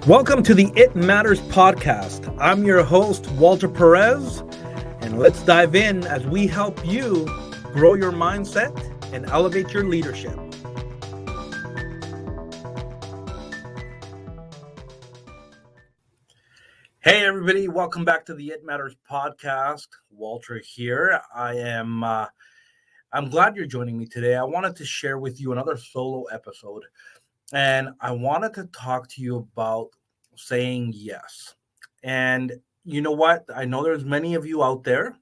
Welcome to the It Matters podcast. I'm your host, Walter Perez, and let's dive in as we help you grow your mindset and elevate your leadership. Hey, everybody, welcome back to the It Matters podcast. Walter here. I'm glad you're joining me today. I wanted to share with you another solo episode, and I wanted to talk to you about saying yes. And you know what? I know there's many of you out there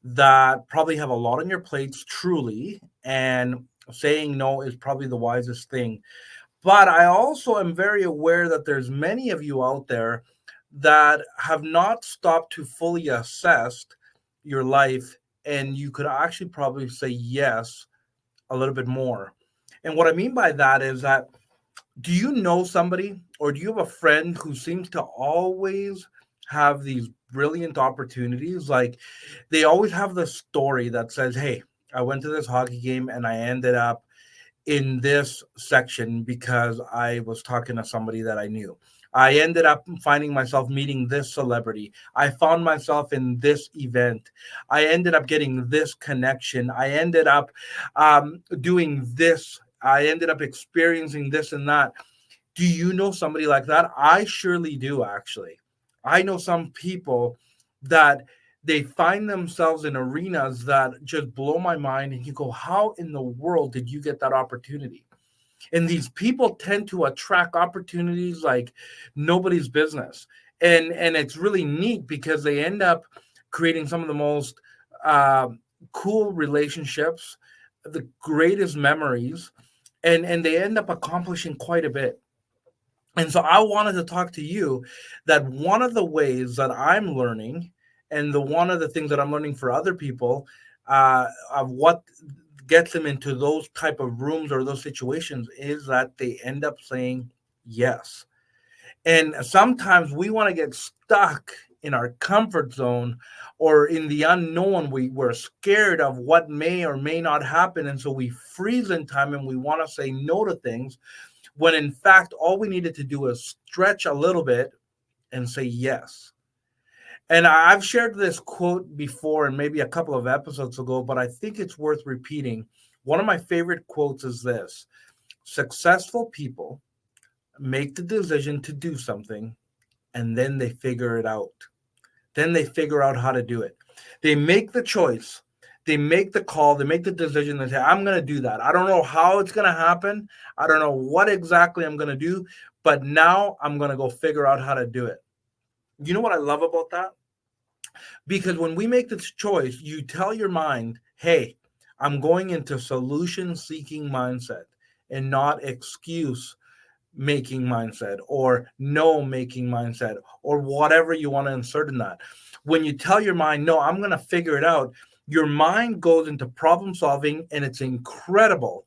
that probably have a lot on your plates, truly, and saying no is probably the wisest thing. But I also am very aware that there's many of you out there that have not stopped to fully assess your life, and you could actually probably say yes a little bit more. And what I mean by that is that, do you know somebody or do you have a friend who seems to always have these brilliant opportunities? Like, they always have the story that says, hey, I went to this hockey game and I ended up in this section because I was talking to somebody that I knew. I ended up finding myself meeting this celebrity. I found myself in this event. I ended up getting this connection. I ended up doing this. I ended up experiencing this and that. Do you know somebody like that? I surely do, actually. I know some people that they find themselves in arenas that just blow my mind, and you go, how in the world did you get that opportunity? And these people tend to attract opportunities like nobody's business. And it's really neat because they end up creating some of the most uh, cool relationships, the greatest memories, and they end up accomplishing quite a bit. And so I wanted to talk to you that one of the ways that I'm learning, and the one of the things that I'm learning for other people, of what gets them into those type of rooms or those situations, is that they end up saying yes. And sometimes we want to get stuck in our comfort zone or in the unknown. We're scared of what may or may not happen. And so we freeze in time and we want to say no to things, when in fact, all we needed to do is stretch a little bit and say yes. And I've shared this quote before and maybe a couple of episodes ago, but I think it's worth repeating. One of my favorite quotes is this: successful people make the decision to do something and then they figure it out. Then they figure out how to do it. They make the choice, they make the call, they make the decision, and say, I'm going to do that. I don't know how it's going to happen. I don't know what exactly I'm going to do, but now I'm going to go figure out how to do it. You know what I love about that? Because when we make this choice, you tell your mind, hey, I'm going into solution seeking mindset and not excuse making mindset or no making mindset or whatever you want to insert in that. When you tell your mind, no, I'm going to figure it out, your mind goes into problem solving, and it's incredible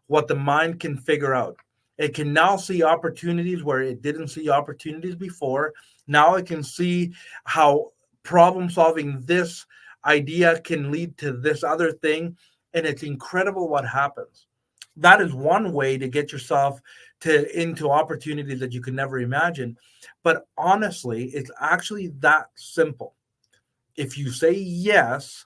what the mind can figure out. It can now see opportunities where it didn't see opportunities before. Now it can see how problem solving this idea can lead to this other thing. And it's incredible what happens. That is one way to get yourself into opportunities that you could never imagine. But honestly, it's actually that simple. If you say yes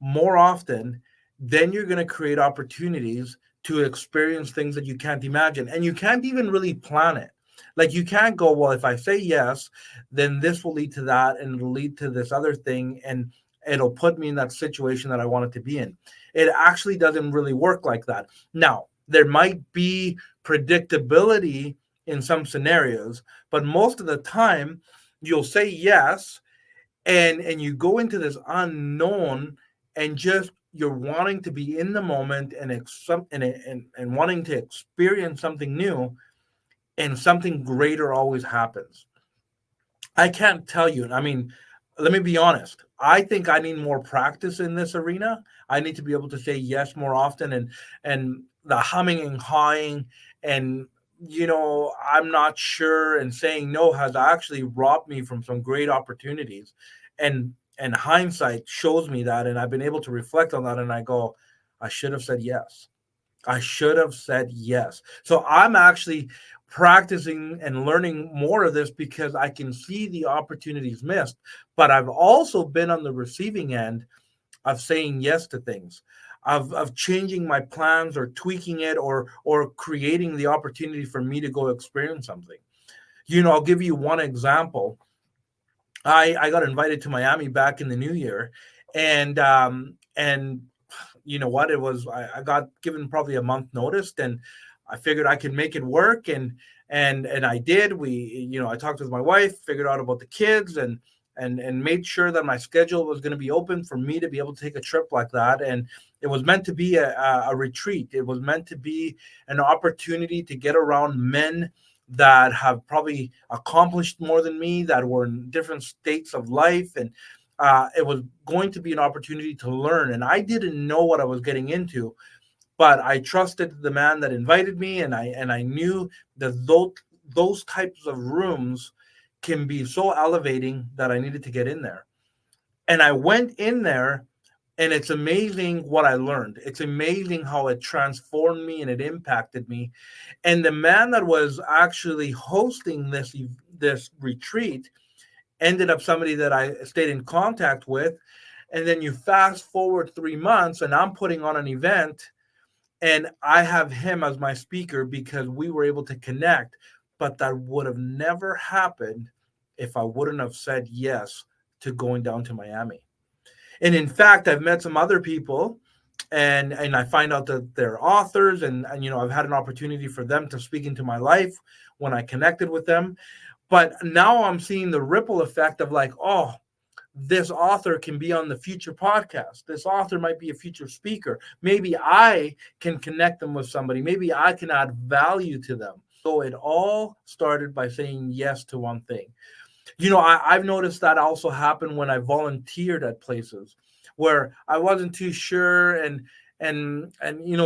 more often, then you're going to create opportunities to experience things that you can't imagine. And you can't even really plan it. Like, you can't go, well, if I say yes, then this will lead to that, and it'll lead to this other thing, and it'll put me in that situation that I wanted to be in. It actually doesn't really work like that. Now, there might be predictability in some scenarios, but most of the time you'll say yes, and you go into this unknown, and just you're wanting to be in the moment and wanting to experience something new, and something greater always happens. I can't tell you. I mean, let me be honest. I think I need more practice in this arena. I need to be able to say yes more often, and the humming and hawing, and I'm not sure, and saying no has actually robbed me from some great opportunities. And hindsight shows me that, and I've been able to reflect on that, and I go, I should have said yes. I should have said yes. So I'm actually practicing and learning more of this because I can see the opportunities missed. But I've also been on the receiving end of saying yes to things, of changing my plans or tweaking it or creating the opportunity for me to go experience something. I'll give you one example. I got invited to Miami back in the new year, and you know what? It was I got given probably a month notice, and I figured I could make it work, and I did. I talked with my wife, figured out about the kids, and made sure that my schedule was going to be open for me to be able to take a trip like that. And it was meant to be a retreat. It was meant to be an opportunity to get around men that have probably accomplished more than me, that were in different states of life, and it was going to be an opportunity to learn. And I didn't know what I was getting into, but I trusted the man that invited me, and I knew that those types of rooms can be so elevating that I needed to get in there. And I went in there, and it's amazing what I learned. It's amazing how it transformed me and it impacted me. And the man that was actually hosting this retreat ended up somebody that I stayed in contact with. And then you fast forward 3 months, and I'm putting on an event, and I have him as my speaker because we were able to connect. But that would have never happened if I wouldn't have said yes to going down to Miami. And in fact, I've met some other people, and I find out that they're authors, and I've had an opportunity for them to speak into my life when I connected with them. But now I'm seeing the ripple effect of like, oh, this author can be on the future podcast. This author might be a future speaker. Maybe I can connect them with somebody. Maybe I can add value to them. So it all started by saying yes to one thing. I've noticed that also happened when I volunteered at places where I wasn't too sure, and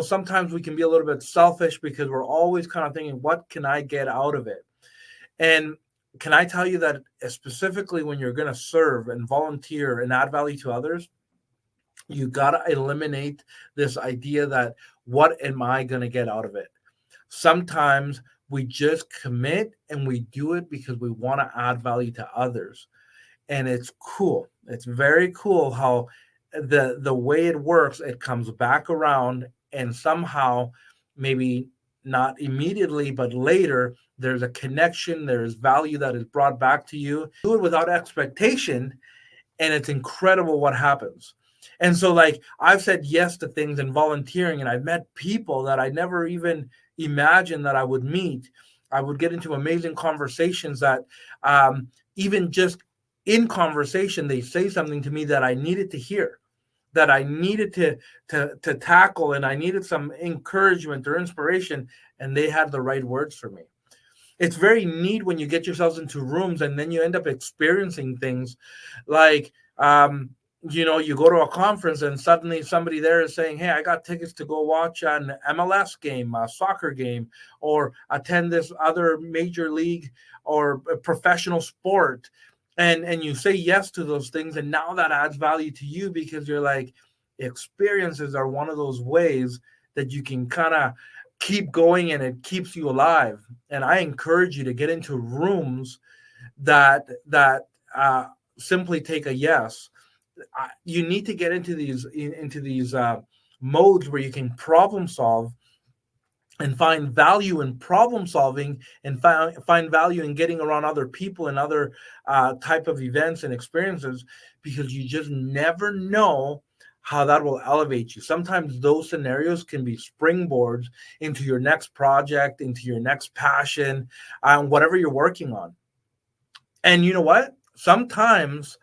sometimes we can be a little bit selfish because we're always kind of thinking, what can I get out of it? And can I tell you that specifically when you're going to serve and volunteer and add value to others, you got to eliminate this idea that what am I going to get out of it? Sometimes we just commit and we do it because we want to add value to others. And it's cool. It's very cool how the way it works, it comes back around, and somehow, maybe not immediately, but later, there's a connection, there's value that is brought back to you. Do it without expectation, and it's incredible what happens. And so, like, I've said yes to things and volunteering, and I've met people that I never even imagined that I would meet. I would get into amazing conversations that, even just in conversation, they say something to me that I needed to hear, that I needed to tackle, and I needed some encouragement or inspiration, and they had the right words for me. It's very neat when you get yourselves into rooms and then you end up experiencing things like, you go to a conference and suddenly somebody there is saying, hey, I got tickets to go watch an MLS game, a soccer game, or attend this other major league or a professional sport. And you say yes to those things, and now that adds value to you because you're like, experiences are one of those ways that you can kind of keep going, and it keeps you alive. And I encourage you to get into rooms that simply take a yes. You need to get into these modes where you can problem solve and find value in problem solving, and find value in getting around other people and other type of events and experiences, because you just never know how that will elevate you. Sometimes those scenarios can be springboards into your next project, into your next passion, whatever you're working on. And you know what? Sometimes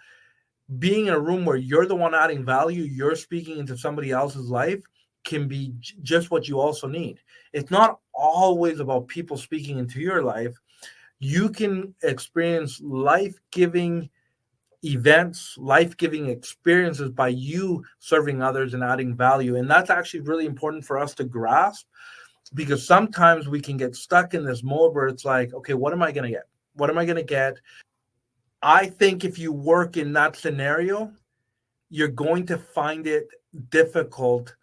being in a room where you're the one adding value, you're speaking into somebody else's life, can be just what you also need. It's not always about people speaking into your life. You can experience life giving events, life giving experiences by you serving others and adding value. And that's actually really important for us to grasp, because sometimes we can get stuck in this mode where it's like, okay, what am I going to get? What am I going to get? I think if you work in that scenario, you're going to find it difficult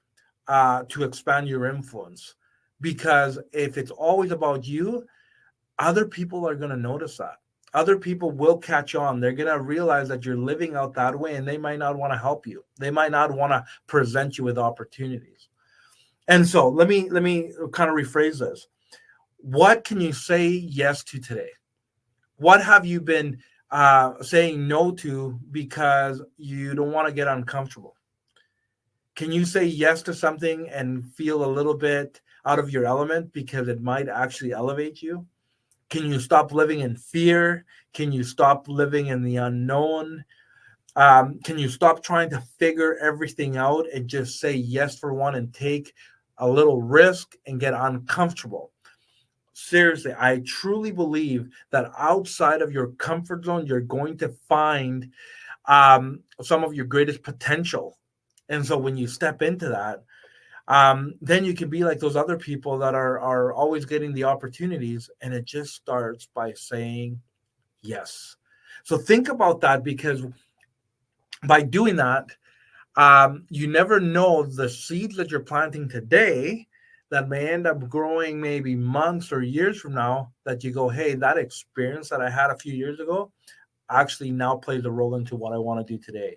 to expand your influence, because if it's always about you, other people are going to notice that. Other people will catch on. They're going to realize that you're living out that way, and they might not want to help you. They might not want to present you with opportunities. And so let me kind of rephrase this. What can you say yes to today? What have you been saying no to because you don't want to get uncomfortable? Can you say yes to something and feel a little bit out of your element because it might actually elevate you? Can you stop living in fear? Can you stop living in the unknown? Can you stop trying to figure everything out and just say yes for one and take a little risk and get uncomfortable? Seriously, I truly believe that outside of your comfort zone, you're going to find some of your greatest potential. And so when you step into that, then you can be like those other people that are always getting the opportunities, and it just starts by saying yes. So think about that, because by doing that, you never know the seeds that you're planting today that may end up growing maybe months or years from now, that you go, hey, that experience that I had a few years ago actually now plays a role into what I want to do today.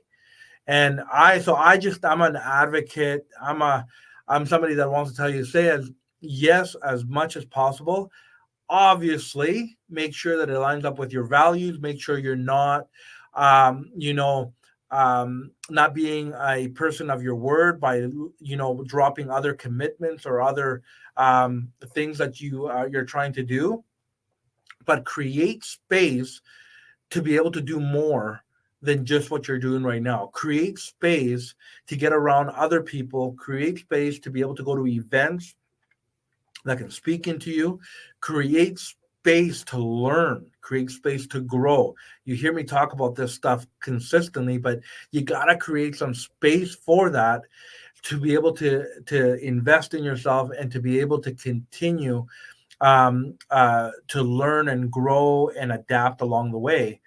And I'm an advocate. I'm somebody that wants to tell you, say as yes as much as possible. Obviously, make sure that it lines up with your values. Make sure you're not, you know, not being a person of your word by, dropping other commitments or other things that you're trying to do. But create space to be able to do more than just what you're doing right now. Create space to get around other people, create space to be able to go to events that can speak into you, create space to learn, create space to grow. You hear me talk about this stuff consistently, but you got to create some space for that, to be able to invest in yourself and to be able to continue to learn and grow and adapt along the way.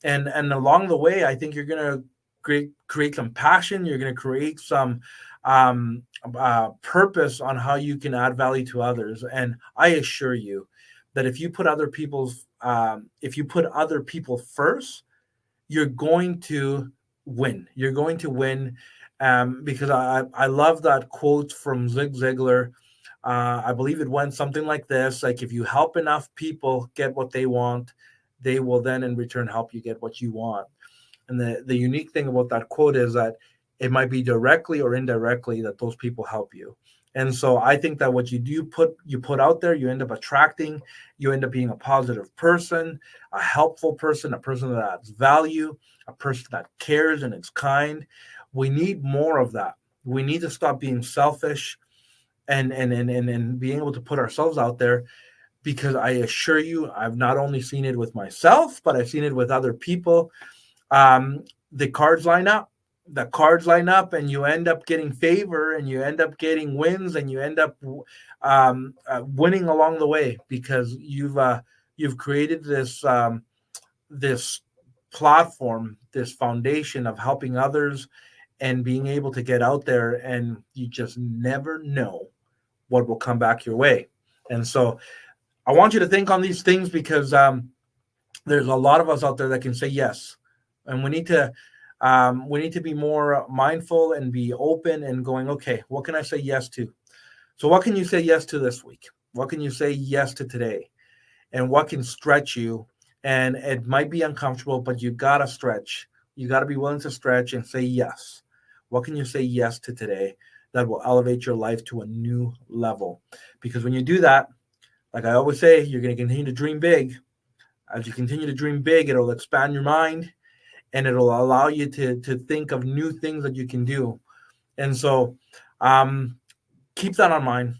And along the way, I think you're going to create some passion. You're going to create some purpose on how you can add value to others. And I assure you that if you put other people first, you're going to win. You're going to win, because I love that quote from Zig Ziglar. I believe it went something like this: like, if you help enough people get what they want, they will then in return help you get what you want. And the unique thing about that quote is that it might be directly or indirectly that those people help you. And so I think that what you put out there, you end up attracting. You end up being a positive person, a helpful person, a person that adds value, a person that cares and is kind. We need more of that. We need to stop being selfish and being able to put ourselves out there, because I assure you, I've not only seen it with myself, but I've seen it with other people. The cards line up. The cards line up, and you end up getting favor, and you end up getting wins, and you end up winning along the way, because you've created this platform, this foundation of helping others and being able to get out there, and you just never know what will come back your way. And so I want you to think on these things, because there's a lot of us out there that can say yes, and we need to be more mindful and be open and going, okay, what can I say yes to? So what can you say yes to this week? What can you say yes to today? And what can stretch you? And it might be uncomfortable, but you gotta stretch. You gotta be willing to stretch and say yes. What can you say yes to today that will elevate your life to a new level? Because when you do that, like I always say, you're going to continue to dream big. As you continue to dream big, it'll expand your mind, and it'll allow you to think of new things that you can do. And so keep that on mind.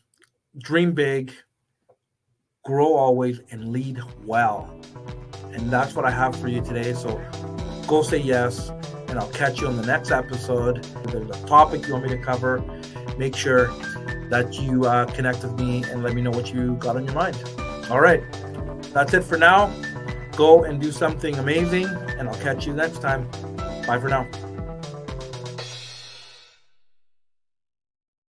Dream big, grow always, and lead well. And that's what I have for you today. So go say yes, and I'll catch you on the next episode. If there's a topic you want me to cover, make sure that you connect with me and let me know what you got on your mind. All right, that's it for now. Go and do something amazing, and I'll catch you next time. Bye for now.